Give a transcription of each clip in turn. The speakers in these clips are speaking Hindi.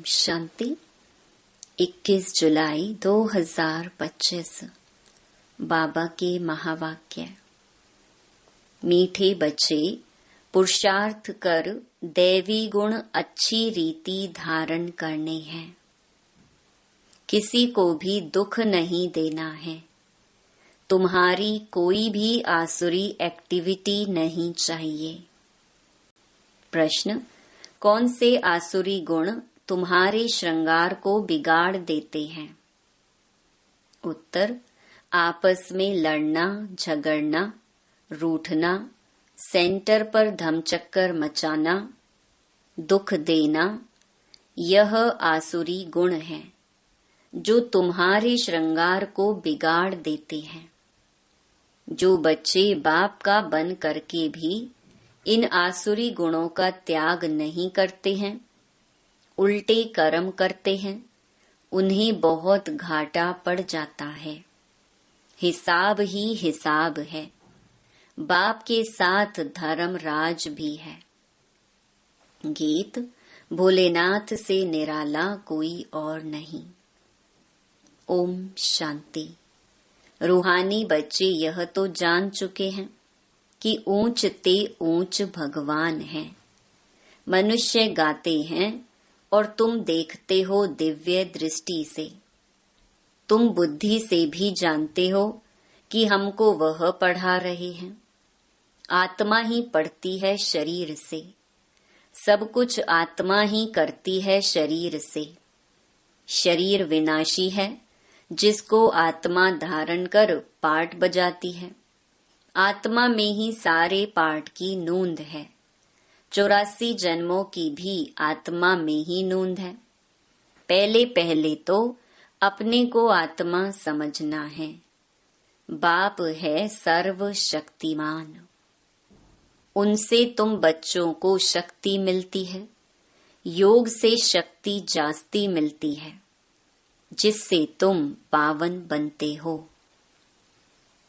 शांति 21 जुलाई 2025। बाबा के महावाक्य। मीठे बच्चे, पुरुषार्थ कर दैवी गुण अच्छी रीति धारण करने हैं। किसी को भी दुख नहीं देना है। तुम्हारी कोई भी आसुरी एक्टिविटी नहीं चाहिए। प्रश्न: कौन से आसुरी गुण तुम्हारे श्रृंगार को बिगाड़ देते हैं? उत्तर: आपस में लड़ना, झगड़ना, रूठना, सेंटर पर धमचक्कर मचाना, दुख देना, यह आसुरी गुण है जो तुम्हारे श्रृंगार को बिगाड़ देते हैं। जो बच्चे बाप का बन करके भी इन आसुरी गुणों का त्याग नहीं करते हैं, उल्टे कर्म करते हैं, उन्हें बहुत घाटा पड़ जाता है। हिसाब ही हिसाब है। बाप के साथ धर्म राज भी है। गीत: भोलेनाथ से निराला कोई और नहीं। ओम शांति। रूहानी बच्चे यह तो जान चुके हैं कि ऊंच ते ऊंच भगवान है। मनुष्य गाते हैं और तुम देखते हो दिव्य दृष्टि से। तुम बुद्धि से भी जानते हो कि हमको वह पढ़ा रहे हैं। आत्मा ही पढ़ती है शरीर से। सब कुछ आत्मा ही करती है शरीर से। शरीर विनाशी है, जिसको आत्मा धारण कर पाठ बजाती है। आत्मा में ही सारे पाठ की नोंद है। 84 जन्मों की भी आत्मा में ही नोंद है। पहले पहले तो अपने को आत्मा समझना है। बाप है सर्वशक्तिमान। उनसे तुम बच्चों को शक्ति मिलती है। योग से शक्ति जास्ती मिलती है, जिससे तुम पावन बनते हो।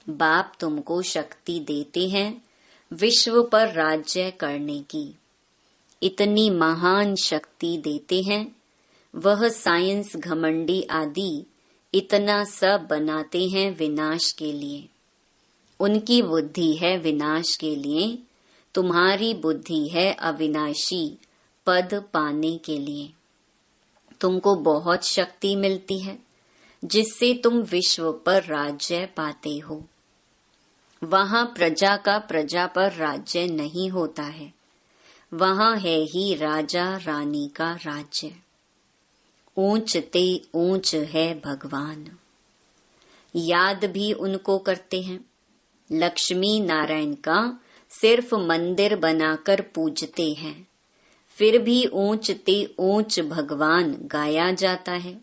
बाप तुमको शक्ति देते हैं विश्व पर राज्य करने की। इतनी महान शक्ति देते हैं, वह साइंस घमंडी आदि इतना सब बनाते हैं विनाश के लिए। उनकी बुद्धि है विनाश के लिए, तुम्हारी बुद्धि है अविनाशी पद पाने के लिए। तुमको बहुत शक्ति मिलती है, जिससे तुम विश्व पर राज्य पाते हो। वहाँ प्रजा का प्रजा पर राज्य नहीं होता है। वहाँ है ही राजा रानी का राज्य। ऊंच ते ऊंच है भगवान। याद भी उनको करते हैं। लक्ष्मी नारायण का सिर्फ मंदिर बनाकर पूजते हैं, फिर भी ऊंच ते ऊंच भगवान गाया जाता है।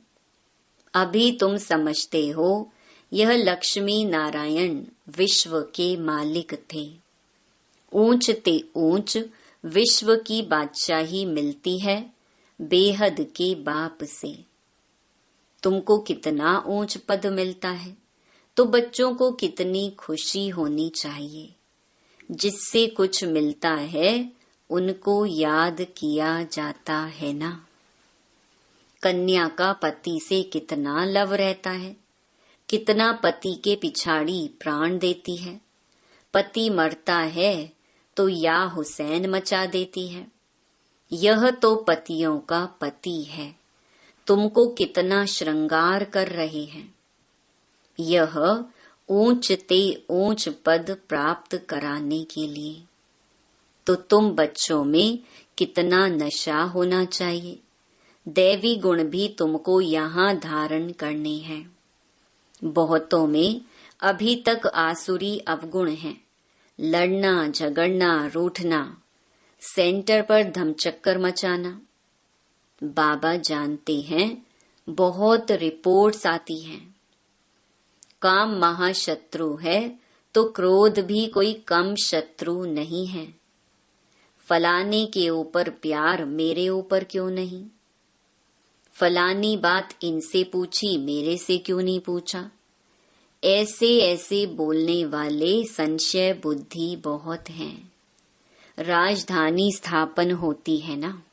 अभी तुम समझते हो यह लक्ष्मी नारायण विश्व के मालिक थे। ऊंच ते ऊंच विश्व की बादशाही मिलती है बेहद के बाप से। तुमको कितना ऊंच पद मिलता है, तो बच्चों को कितनी खुशी होनी चाहिए। जिससे कुछ मिलता है उनको याद किया जाता है ना। कन्या का पति से कितना लव रहता है, कितना पति के पिछाड़ी प्राण देती है। पति मरता है तो या हुसैन मचा देती है। यह तो पतियों का पति है। तुमको कितना श्रृंगार कर रहे हैं। यह ऊंच ते ऊंच पद प्राप्त कराने के लिए। तो तुम बच्चों में कितना नशा होना चाहिए। दैवी गुण भी तुमको यहाँ धारण करने हैं। बहुतों में अभी तक आसुरी अवगुण हैं। लड़ना, झगड़ना, रूठना, सेंटर पर धमचक्कर मचाना। बाबा जानते हैं बहुत रिपोर्ट्स आती हैं। काम महाशत्रु है तो क्रोध भी कोई कम शत्रु नहीं है। फलाने के ऊपर प्यार, मेरे ऊपर क्यों नहीं? फलानी बात इनसे पूछी, मेरे से क्यों नहीं पूछा? ऐसे ऐसे बोलने वाले संशय बुद्धि बहुत हैं। राजधानी स्थापन होती है ना।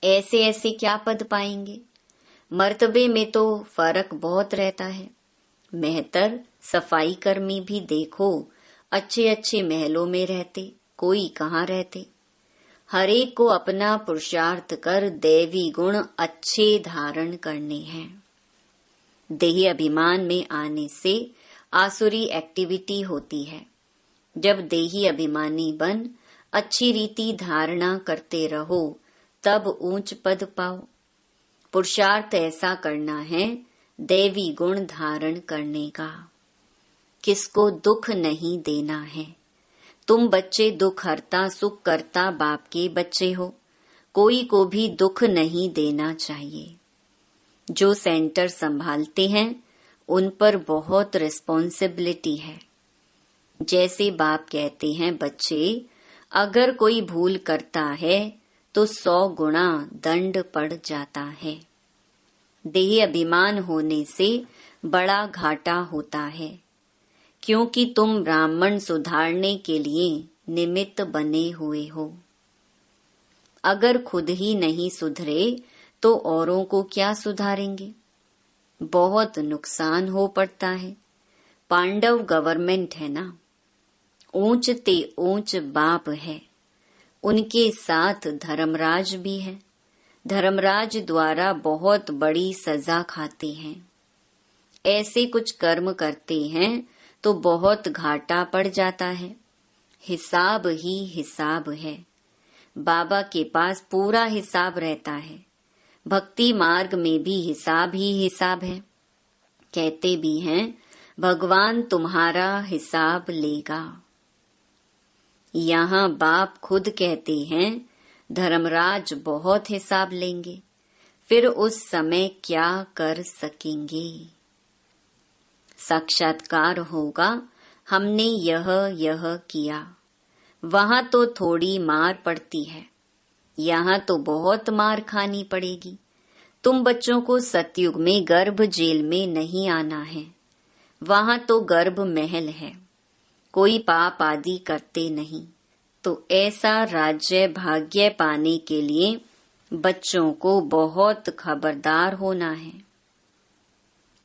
ऐसे ऐसे क्या पद पाएंगे। मर्तबे में तो फर्क बहुत रहता है। मेहतर सफाई कर्मी भी देखो अच्छे अच्छे महलों में रहते, कोई कहाँ रहते। हरेक को अपना पुरुषार्थ कर दैवी गुण अच्छे धारण करने हैं। देही अभिमान में आने से आसुरी एक्टिविटी होती है। जब देही अभिमानी बन अच्छी रीति धारणा करते रहो तब ऊंच पद पाओ। पुरुषार्थ ऐसा करना है दैवी गुण धारण करने का। किसको दुख नहीं देना है। तुम बच्चे दुख हरता सुख करता बाप के बच्चे हो, कोई को भी दुख नहीं देना चाहिए। जो सेंटर संभालते हैं उन पर बहुत रिस्पॉन्सिबिलिटी है। जैसे बाप कहते हैं, बच्चे अगर कोई भूल करता है तो 100 गुना दंड पड़ जाता है। देह अभिमान होने से बड़ा घाटा होता है, क्योंकि तुम ब्राह्मण सुधारने के लिए निमित्त बने हुए हो। अगर खुद ही नहीं सुधरे तो औरों को क्या सुधारेंगे। बहुत नुकसान हो पड़ता है। पांडव गवर्नमेंट है ना, ऊंच ते ऊंच बाप है, उनके साथ धर्मराज भी है। धर्मराज द्वारा बहुत बड़ी सजा खाते हैं। ऐसे कुछ कर्म करते हैं तो बहुत घाटा पड़ जाता है। हिसाब ही हिसाब है। बाबा के पास पूरा हिसाब रहता है। भक्ति मार्ग में भी हिसाब ही हिसाब है। कहते भी हैं, भगवान तुम्हारा हिसाब लेगा। यहाँ बाप खुद कहते हैं, धर्मराज बहुत हिसाब लेंगे, फिर उस समय क्या कर सकेंगे। साक्षात्कार होगा, हमने यह किया। वहां तो थोड़ी मार पड़ती है, यहाँ तो बहुत मार खानी पड़ेगी। तुम बच्चों को सतयुग में गर्भ जेल में नहीं आना है। वहां तो गर्भ महल है, कोई पाप आदि करते नहीं। तो ऐसा राज्य भाग्य पाने के लिए बच्चों को बहुत खबरदार होना है।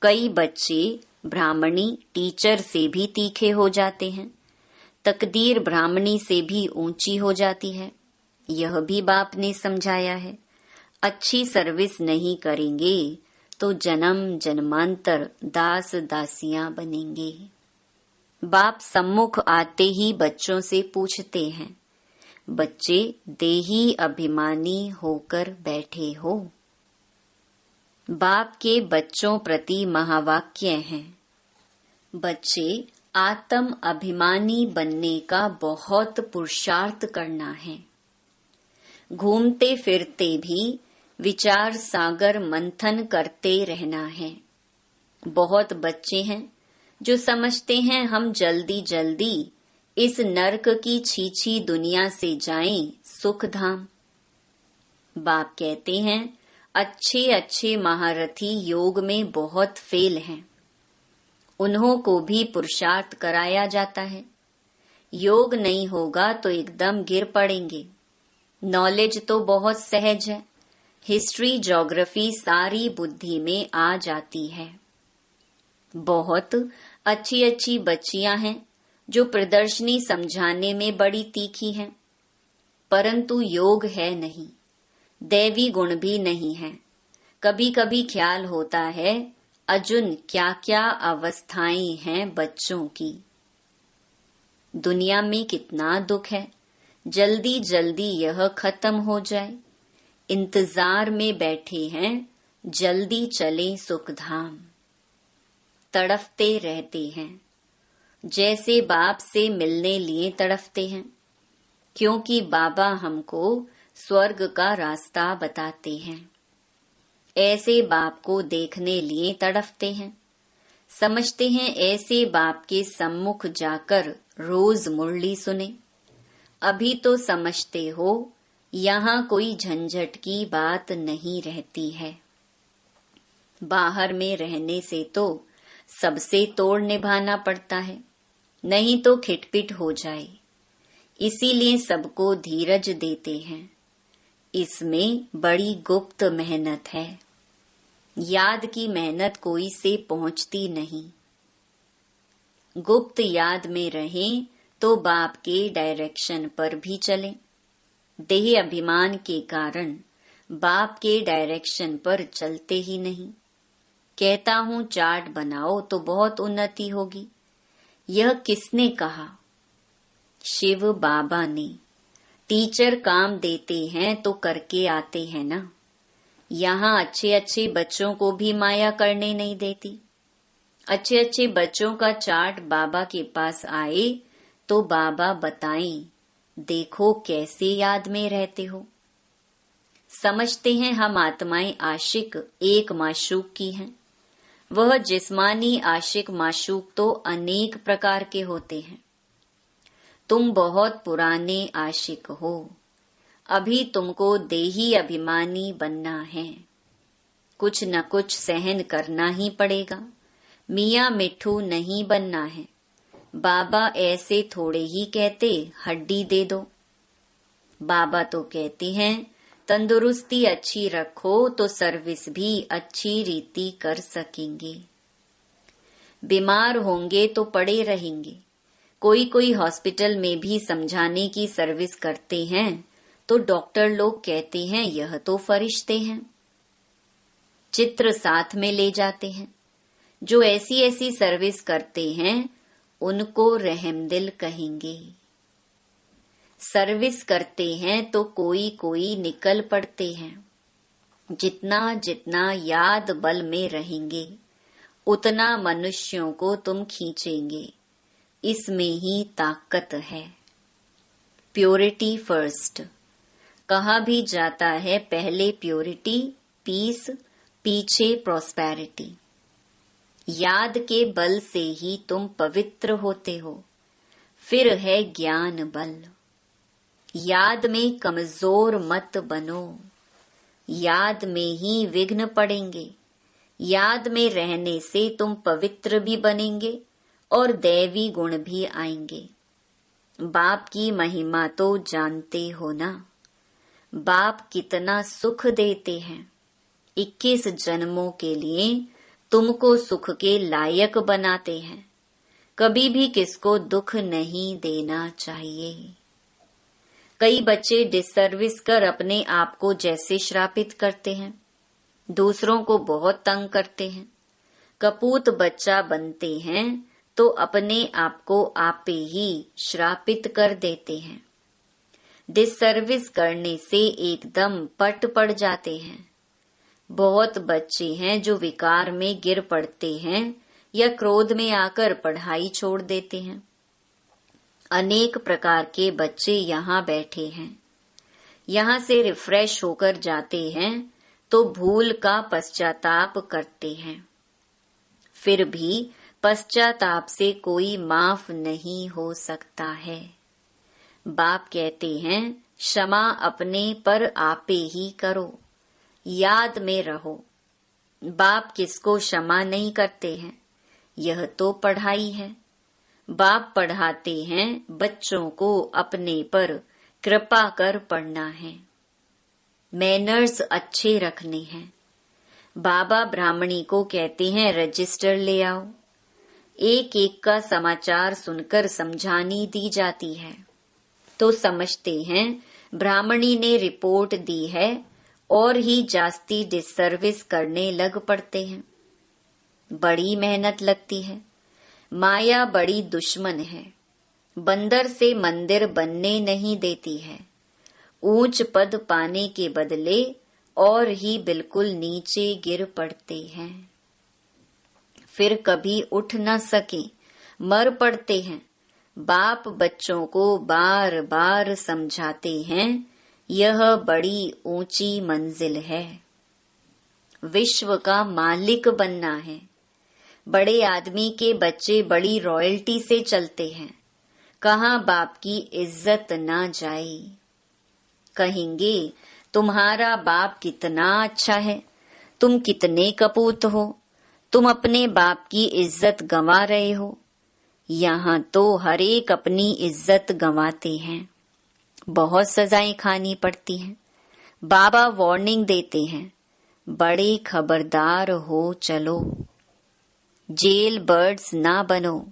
कई बच्चे ब्राह्मणी टीचर से भी तीखे हो जाते हैं। तकदीर ब्राह्मणी से भी ऊंची हो जाती है। यह भी बाप ने समझाया है। अच्छी सर्विस नहीं करेंगे तो जन्म जन्मांतर दास दासियां बनेंगे। बाप सम्मुख आते ही बच्चों से पूछते हैं, बच्चे देही अभिमानी होकर बैठे हो। बाप के बच्चों प्रति महावाक्य हैं, बच्चे आत्म अभिमानी बनने का बहुत पुरुषार्थ करना है। घूमते फिरते भी विचार सागर मंथन करते रहना है। बहुत बच्चे हैं जो समझते हैं हम जल्दी जल्दी इस नरक की छीछी दुनिया से जाएं सुख धाम। बाप कहते हैं, अच्छे अच्छे महारथी योग में बहुत फेल हैं। उन्हों को भी पुरुषार्थ कराया जाता है। योग नहीं होगा तो एकदम गिर पड़ेंगे। नॉलेज तो बहुत सहज है। हिस्ट्री ज्योग्राफी सारी बुद्धि में आ जाती है। बहुत अच्छी अच्छी बच्चियां हैं जो प्रदर्शनी समझाने में बड़ी तीखी हैं, परंतु योग है नहीं, दैवी गुण भी नहीं है। कभी कभी ख्याल होता है, अर्जुन क्या क्या अवस्थाएं हैं बच्चों की। दुनिया में कितना दुख है, जल्दी जल्दी यह खत्म हो जाए। इंतजार में बैठे हैं, जल्दी चले सुखधाम। तड़फते रहते हैं, जैसे बाप से मिलने लिए तड़फते हैं, क्योंकि बाबा हमको स्वर्ग का रास्ता बताते हैं। ऐसे बाप को देखने लिए तड़फते हैं। समझते हैं ऐसे बाप के सम्मुख जाकर रोज मुरली सुने। अभी तो समझते हो यहाँ कोई झंझट की बात नहीं रहती है। बाहर में रहने से तो सबसे तोड़ निभाना पड़ता है, नहीं तो खिटपिट हो जाए। इसीलिए सबको धीरज देते हैं। इसमें बड़ी गुप्त मेहनत है। याद की मेहनत कोई से पहुंचती नहीं। गुप्त याद में रहें तो बाप के डायरेक्शन पर भी चलें। देह अभिमान के कारण बाप के डायरेक्शन पर चलते ही नहीं। कहता हूँ चार्ट बनाओ तो बहुत उन्नति होगी। यह किसने कहा? शिव बाबा ने। टीचर काम देते हैं तो करके आते हैं ना। यहाँ अच्छे अच्छे बच्चों को भी माया करने नहीं देती। अच्छे अच्छे बच्चों का चार्ट बाबा के पास आए तो बाबा बताएं, देखो कैसे याद में रहते हो। समझते हैं हम आत्माएं आशिक एक माशूक की हैं। वह जिस्मानी आशिक माशूक तो अनेक प्रकार के होते हैं। तुम बहुत पुराने आशिक हो। अभी तुमको देही अभिमानी बनना है। कुछ न कुछ सहन करना ही पड़ेगा। मियाँ मिट्ठू नहीं बनना है। बाबा ऐसे थोड़े ही कहते हड्डी दे दो। बाबा तो कहते हैं तंदुरुस्ती अच्छी रखो तो सर्विस भी अच्छी रीति कर सकेंगे। बीमार होंगे तो पड़े रहेंगे। कोई कोई हॉस्पिटल में भी समझाने की सर्विस करते हैं तो डॉक्टर लोग कहते हैं यह तो फरिश्ते हैं। चित्र साथ में ले जाते हैं। जो ऐसी ऐसी सर्विस करते हैं उनको रहमदिल कहेंगे। सर्विस करते हैं तो कोई कोई निकल पड़ते हैं। जितना जितना याद बल में रहेंगे उतना मनुष्यों को तुम खींचेंगे। इसमें ही ताकत है। प्योरिटी फर्स्ट कहा भी जाता है। पहले प्योरिटी पीस, पीछे प्रॉस्पेरिटी। याद के बल से ही तुम पवित्र होते हो। फिर है ज्ञान बल। याद में कमजोर मत बनो। याद में ही विघ्न पड़ेंगे। याद में रहने से तुम पवित्र भी बनेंगे और दैवी गुण भी आएंगे। बाप की महिमा तो जानते हो ना। बाप कितना सुख देते हैं। 21 जन्मों के लिए तुमको सुख के लायक बनाते हैं। कभी भी किसको दुख नहीं देना चाहिए। कई बच्चे डिसर्विस कर अपने आप को जैसे श्रापित करते हैं, दूसरों को बहुत तंग करते हैं। कपूत बच्चा बनते हैं तो अपने आप को आपे ही श्रापित कर देते हैं। डिसर्विस करने से एकदम पट पड़ जाते हैं। बहुत बच्चे हैं जो विकार में गिर पड़ते हैं या क्रोध में आकर पढ़ाई छोड़ देते हैं। अनेक प्रकार के बच्चे यहाँ बैठे हैं। यहाँ से रिफ्रेश होकर जाते हैं तो भूल का पश्चाताप करते हैं। फिर भी पश्चाताप से कोई माफ नहीं हो सकता है। बाप कहते हैं क्षमा अपने पर आपे ही करो। याद में रहो। बाप किसको क्षमा नहीं करते हैं। यह तो पढ़ाई है। बाप पढ़ाते हैं बच्चों को अपने पर कृपा कर पढ़ना है। मैनर्स अच्छे रखने हैं। बाबा ब्राह्मणी को कहते हैं रजिस्टर ले आओ। एक एक का समाचार सुनकर समझानी दी जाती है तो समझते हैं ब्राह्मणी ने रिपोर्ट दी है और ही जास्ती डिसर्विस करने लग पड़ते हैं। बड़ी मेहनत लगती है। माया बड़ी दुश्मन है। बंदर से मंदिर बनने नहीं देती है। ऊंच पद पाने के बदले और ही बिल्कुल नीचे गिर पड़ते हैं। फिर कभी उठ न सके, मर पड़ते हैं। बाप बच्चों को बार बार समझाते हैं यह बड़ी ऊंची मंजिल है। विश्व का मालिक बनना है। बड़े आदमी के बच्चे बड़ी रॉयल्टी से चलते हैं। कहाँ बाप की इज्जत ना जाए। कहेंगे तुम्हारा बाप कितना अच्छा है, तुम कितने कपूत हो, तुम अपने बाप की इज्जत गंवा रहे हो। यहाँ तो हर एक अपनी इज्जत गंवाते हैं। बहुत सजाएं खानी पड़ती हैं। बाबा वार्निंग देते हैं, बड़े खबरदार हो चलो, जेल बर्ड्स ना बनो।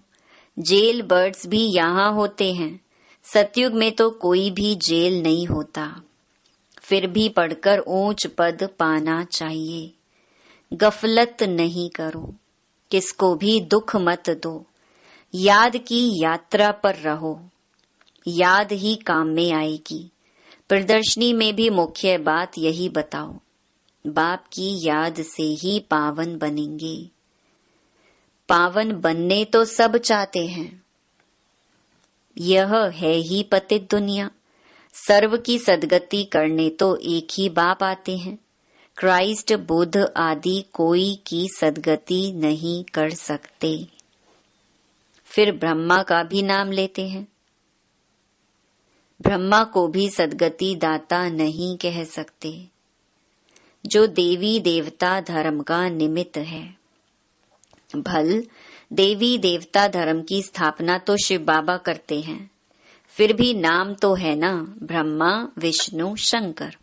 जेल बर्ड्स भी यहाँ होते हैं। सतयुग में तो कोई भी जेल नहीं होता। फिर भी पढ़कर ऊंच पद पाना चाहिए। गफलत नहीं करो, किसको भी दुख मत दो। याद की यात्रा पर रहो, याद ही काम में आएगी। प्रदर्शनी में भी मुख्य बात यही बताओ, बाप की याद से ही पावन बनेंगे। पावन बनने तो सब चाहते हैं, यह है ही पतित दुनिया। सर्व की सदगति करने तो एक ही बाप आते हैं। क्राइस्ट, बुद्ध आदि कोई की सदगति नहीं कर सकते। फिर ब्रह्मा का भी नाम लेते हैं। ब्रह्मा को भी सदगति दाता नहीं कह सकते, जो देवी देवता धर्म का निमित्त है। भल देवी देवता धर्म की स्थापना तो शिव बाबा करते हैं, फिर भी नाम तो है ना, ब्रह्मा विष्णु शंकर।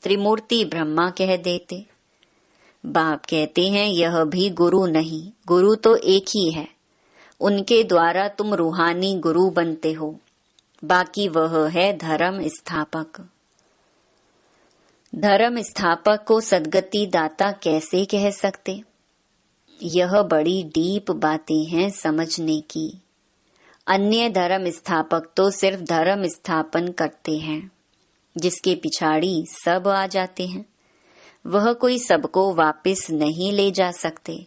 त्रिमूर्ति ब्रह्मा कह देते। बाप कहते हैं यह भी गुरु नहीं, गुरु तो एक ही है। उनके द्वारा तुम रूहानी गुरु बनते हो, बाकी वह है धर्म स्थापक। धर्म स्थापक को सदगति दाता कैसे कह सकते? यह बड़ी डीप बातें हैं समझने की। अन्य धर्म स्थापक तो सिर्फ धर्म स्थापन करते हैं, जिसके पिछाड़ी सब आ जाते हैं। वह कोई सबको वापस नहीं ले जा सकते,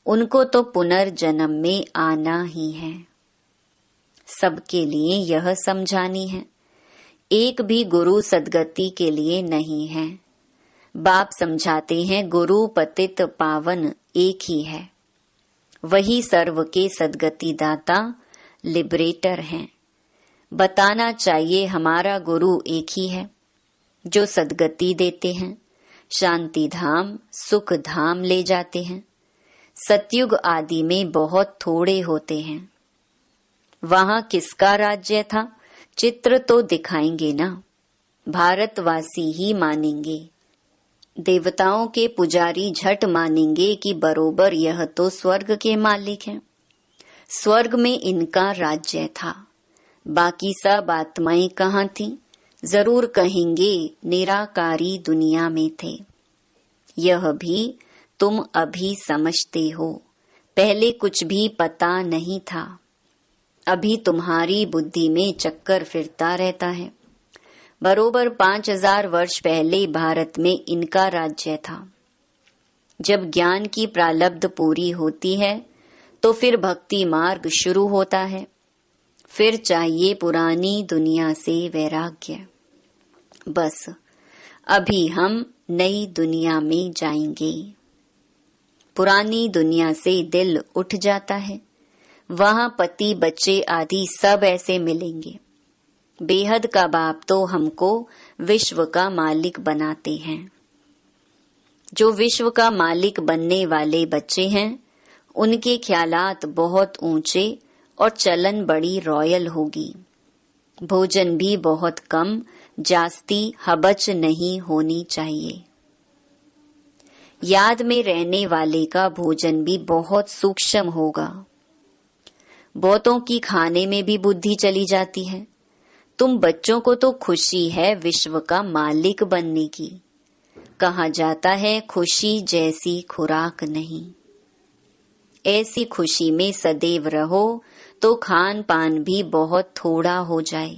उनको तो पुनर्जन्म में आना ही है। सबके लिए यह समझानी है, एक भी गुरु सदगति के लिए नहीं है। बाप समझाते हैं गुरु पतित पावन एक ही है, वही सर्व के सदगति दाता लिबरेटर हैं। बताना चाहिए हमारा गुरु एक ही है, जो सदगति देते हैं, शांति धाम सुख धाम ले जाते हैं। सतयुग आदि में बहुत थोड़े होते हैं। वहां किसका राज्य था? चित्र तो दिखाएंगे ना, भारतवासी ही मानेंगे। देवताओं के पुजारी झट मानेंगे कि बरोबर यह तो स्वर्ग के मालिक हैं। स्वर्ग में इनका राज्य था, बाकी सब आत्माएं कहाँ थीं? जरूर कहेंगे निराकारी दुनिया में थे। यह भी तुम अभी समझते हो, पहले कुछ भी पता नहीं था। अभी तुम्हारी बुद्धि में चक्कर फिरता रहता है। बरोबर 5000 वर्ष पहले भारत में इनका राज्य था। जब ज्ञान की प्रालब्ध पूरी होती है तो फिर भक्ति मार्ग शुरू होता है। फिर चाहिए पुरानी दुनिया से वैराग्य। बस अभी हम नई दुनिया में जाएंगे। पुरानी दुनिया से दिल उठ जाता है, वहां पति बच्चे आदि सब ऐसे मिलेंगे। बेहद का बाप तो हमको विश्व का मालिक बनाते हैं। जो विश्व का मालिक बनने वाले बच्चे हैं, उनके ख्यालात बहुत ऊंचे और चलन बड़ी रॉयल होगी। भोजन भी बहुत कम, जास्ती हबच नहीं होनी चाहिए। याद में रहने वाले का भोजन भी बहुत सूक्ष्म होगा। बहुतों की खाने में भी बुद्धि चली जाती है। तुम बच्चों को तो खुशी है विश्व का मालिक बनने की। कहा जाता है खुशी जैसी खुराक नहीं। ऐसी खुशी में सदैव रहो तो खान पान भी बहुत थोड़ा हो जाए।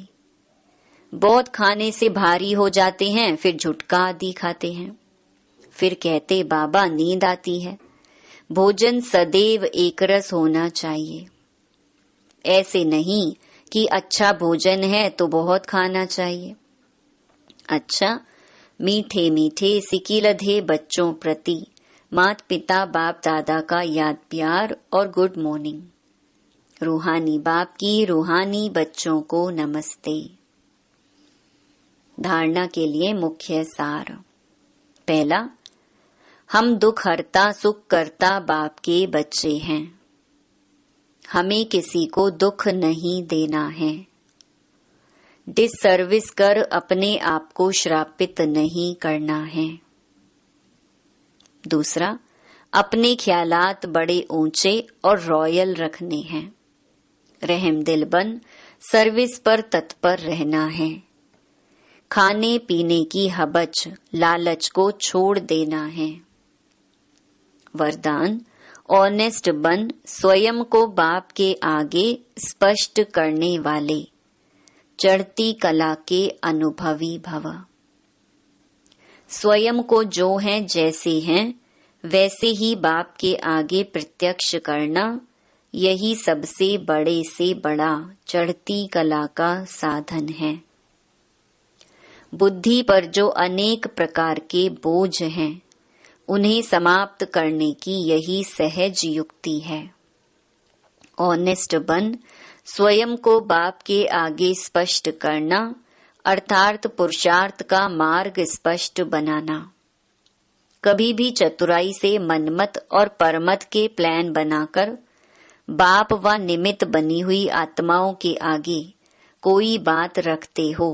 बहुत खाने से भारी हो जाते हैं, फिर झुटका आदि खाते हैं। फिर कहते बाबा नींद आती है। भोजन सदैव एकरस होना चाहिए। ऐसे नहीं कि अच्छा भोजन है तो बहुत खाना चाहिए। अच्छा, मीठे मीठे सिकीलधे बच्चों प्रति मात पिता बाप दादा का याद प्यार और गुड मॉर्निंग। रूहानी बाप की रूहानी बच्चों को नमस्ते। धारणा के लिए मुख्य सार। पहला, हम दुख हरता सुख करता बाप के बच्चे हैं। हमें किसी को दुख नहीं देना है। डिससर्विस कर अपने आप को श्रापित नहीं करना है। दूसरा, अपने ख्यालात बड़े ऊंचे और रॉयल रखने हैं। रहमदिल बन सर्विस पर तत्पर रहना है। खाने पीने की हबच लालच को छोड़ देना है। वरदान, ऑनेस्ट बन स्वयं को बाप के आगे स्पष्ट करने वाले चढ़ती कला के अनुभवी भव। स्वयं को जो हैं जैसे हैं वैसे ही बाप के आगे प्रत्यक्ष करना, यही सबसे बड़े से बड़ा चढ़ती कला का साधन है। बुद्धि पर जो अनेक प्रकार के बोझ हैं उन्हें समाप्त करने की यही सहज युक्ति है। ऑनेस्ट बन स्वयं को बाप के आगे स्पष्ट करना अर्थात पुरुषार्थ का मार्ग स्पष्ट बनाना। कभी भी चतुराई से मनमत और परमत के प्लान बनाकर बाप व निमित्त बनी हुई आत्माओं के आगे कोई बात रखते हो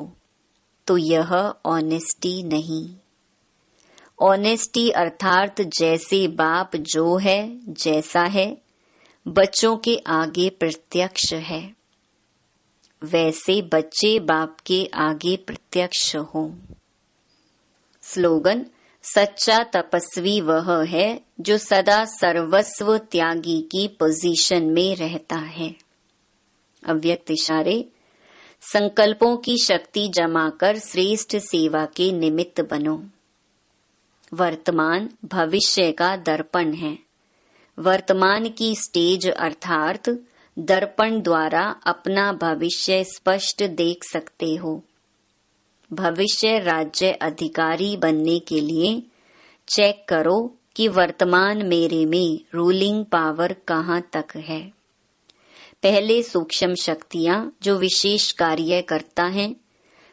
तो यह ऑनेस्टी नहीं। ऑनेस्टी अर्थात जैसे बाप जो है जैसा है बच्चों के आगे प्रत्यक्ष है, वैसे बच्चे बाप के आगे प्रत्यक्ष हो। स्लोगन, सच्चा तपस्वी वह है जो सदा सर्वस्व त्यागी की पोजीशन में रहता है। अव्यक्त इशारे, संकल्पों की शक्ति जमा कर श्रेष्ठ सेवा के निमित्त बनो। वर्तमान भविष्य का दर्पण है। वर्तमान की स्टेज अर्थात दर्पण द्वारा अपना भविष्य स्पष्ट देख सकते हो। भविष्य राज्य अधिकारी बनने के लिए चेक करो कि वर्तमान मेरे में रूलिंग पावर कहाँ तक है। पहले सूक्ष्म शक्तियाँ जो विशेष कार्य करता है,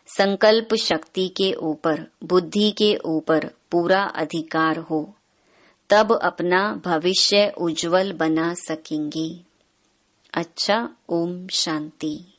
संकल्प शक्ति के ऊपर, बुद्धि के ऊपर पूरा अधिकार हो, तब अपना भविष्य उज्जवल बना सकेंगे। अच्छा, ओम शांति।